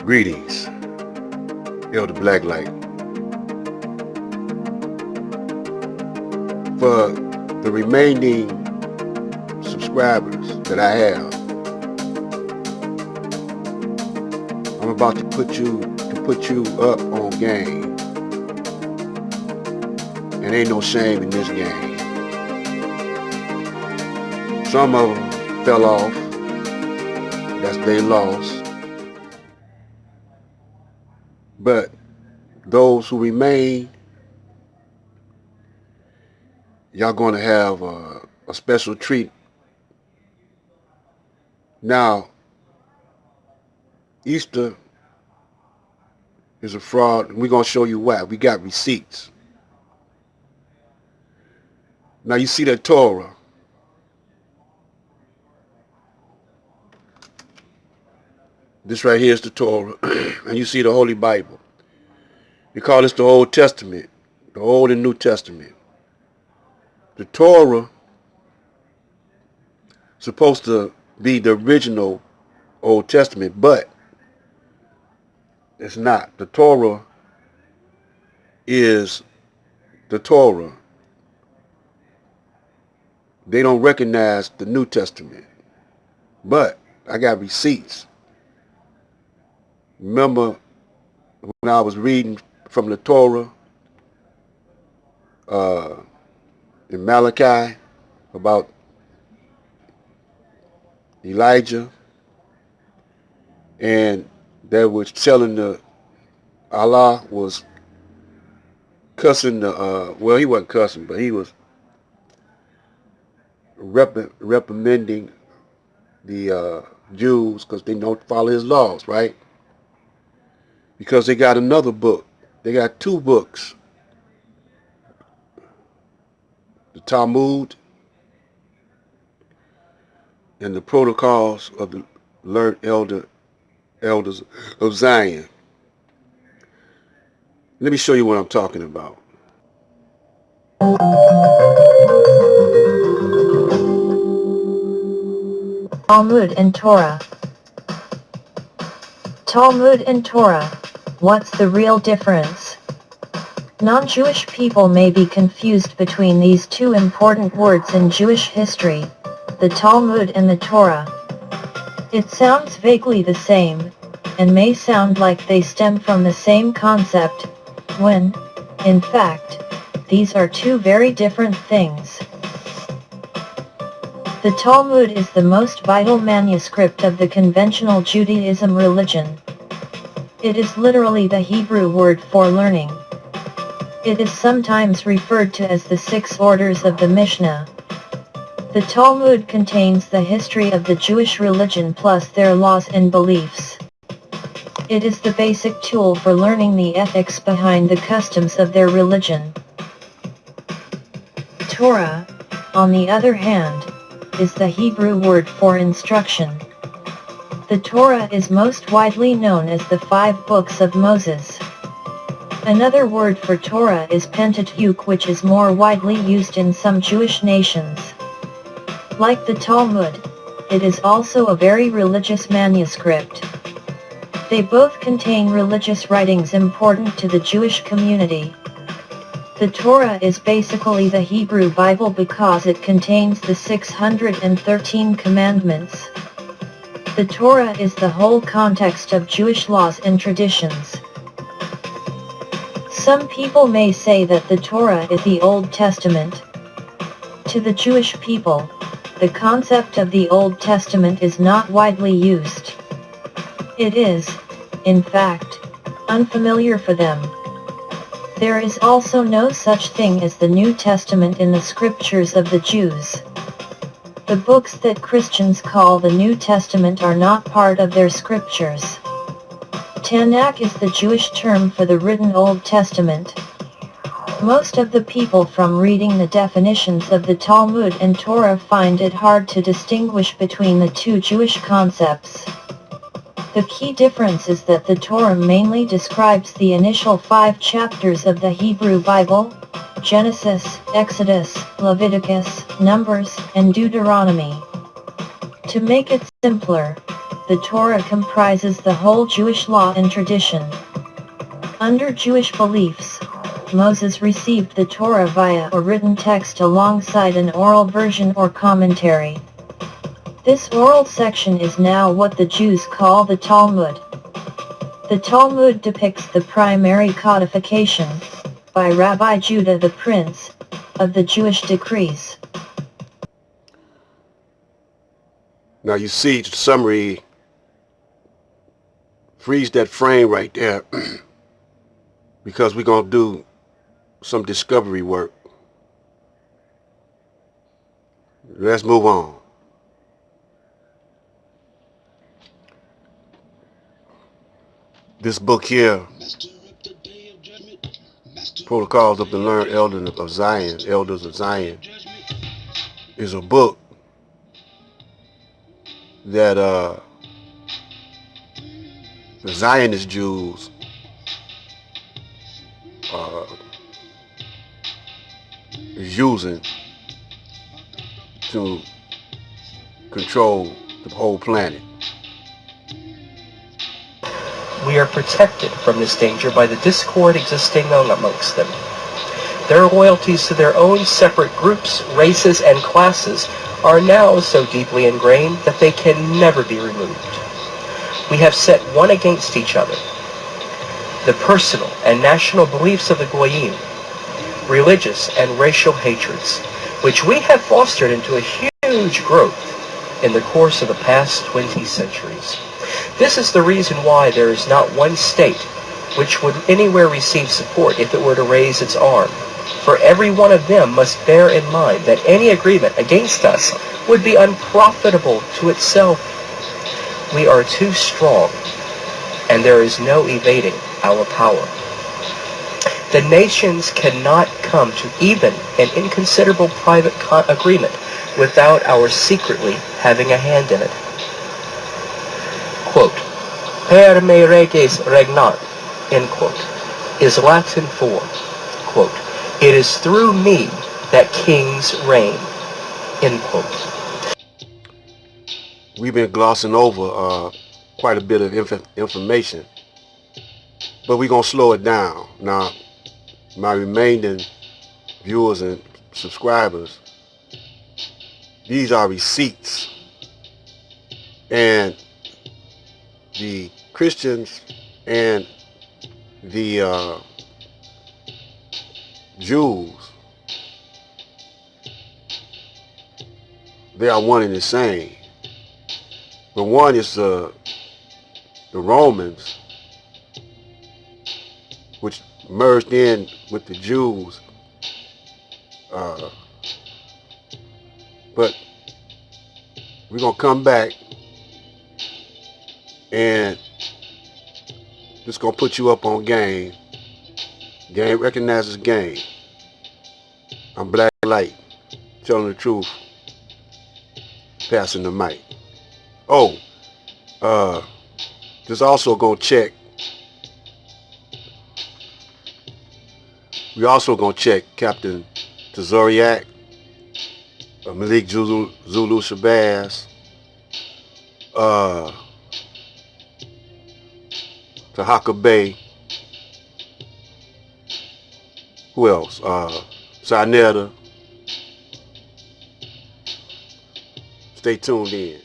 Greetings, Elder Blacklight. For the remaining subscribers that I have, I'm about to put you up on game. And ain't no shame in this game. Some of them fell off. That's their loss. But those who remain, y'all going to have a special treat. Now, Easter is a fraud, and we're going to show you why. We got receipts. Now, you see that Torah. This right here is the Torah, and you see the Holy Bible. We call this the Old Testament, the Old and New Testament. The Torah is supposed to be the original Old Testament, but it's not. The Torah is the Torah. They don't recognize the New Testament. But I got receipts. Remember when I was reading from the Torah in Malachi about Elijah, and they was telling Allah was cussing well, he wasn't cussing, but he was reprimanding the Jews because they don't follow his laws, right? Because they got another book. They got two books. The Talmud and the Protocols of the Learned Elders of Zion. Let me show you what I'm talking about. Talmud and Torah. Talmud and Torah. What's the real difference? Non-Jewish people may be confused between these two important words in Jewish history, the Talmud and the Torah. It sounds vaguely the same, and may sound like they stem from the same concept, when, in fact, these are two very different things. The Talmud is the most vital manuscript of the conventional Judaism religion. It is literally the Hebrew word for learning. It is sometimes referred to as the 6 orders of the Mishnah. The Talmud contains the history of the Jewish religion plus their laws and beliefs. It is the basic tool for learning the ethics behind the customs of their religion. Torah, on the other hand, is the Hebrew word for instruction. The Torah is most widely known as the 5 books of Moses. Another word for Torah is Pentateuch, which is more widely used in some Jewish nations. Like the Talmud, it is also a very religious manuscript. They both contain religious writings important to the Jewish community. The Torah is basically the Hebrew Bible because it contains the 613 commandments. The Torah is the whole context of Jewish laws and traditions. Some people may say that the Torah is the Old Testament. To the Jewish people, the concept of the Old Testament is not widely used. It is, in fact, unfamiliar for them. There is also no such thing as the New Testament in the scriptures of the Jews. The books that Christians call the New Testament are not part of their scriptures. Tanakh is the Jewish term for the written Old Testament. Most of the people from reading the definitions of the Talmud and Torah find it hard to distinguish between the two Jewish concepts. The key difference is that the Torah mainly describes the initial 5 chapters of the Hebrew Bible: Genesis, Exodus, Leviticus, Numbers, and Deuteronomy. To make it simpler, The Torah comprises the whole Jewish law and tradition. Under Jewish beliefs, Moses received the Torah via a written text alongside an oral version or commentary. This oral section is now what the Jews call the Talmud. The Talmud depicts the primary codification, by Rabbi Judah the Prince, of the Jewish decrees. Now you see the summary, freeze that frame right there, because we're going to do some discovery work. Let's move on. This book here, Protocols of the Learned Elders of Zion, is a book that the Zionist Jews is using to control the whole planet. We are protected from this danger by the discord existing amongst them. Their loyalties to their own separate groups, races, and classes are now so deeply ingrained that they can never be removed. We have set one against each other. The personal and national beliefs of the Goyim, religious and racial hatreds, which we have fostered into a huge growth in the course of the past 20 centuries. This is the reason why there is not one state which would anywhere receive support if it were to raise its arm. For every one of them must bear in mind that any agreement against us would be unprofitable to itself. We are too strong, and there is no evading our power. The nations cannot come to even an inconsiderable private agreement without our secretly having a hand in it. Quote, per me reges regnat, end quote, is Latin for, quote, it is through me that kings reign, end quote. We've been glossing over quite a bit of information, but we're going to slow it down. Now, my remaining viewers and subscribers, these are receipts, and the Christians and the Jews, they are one and the same. The one is the Romans, which merged in with the Jews, but we're going to come back and just going to put you up on game. Game recognizes game. I'm Black Light, telling the truth, passing the mic. Oh, just also going to check. We also going to check Captain Tazoriak, Malik Zulu Shabazz, Tahaka Bay. Who else? Sinetta. Stay tuned in.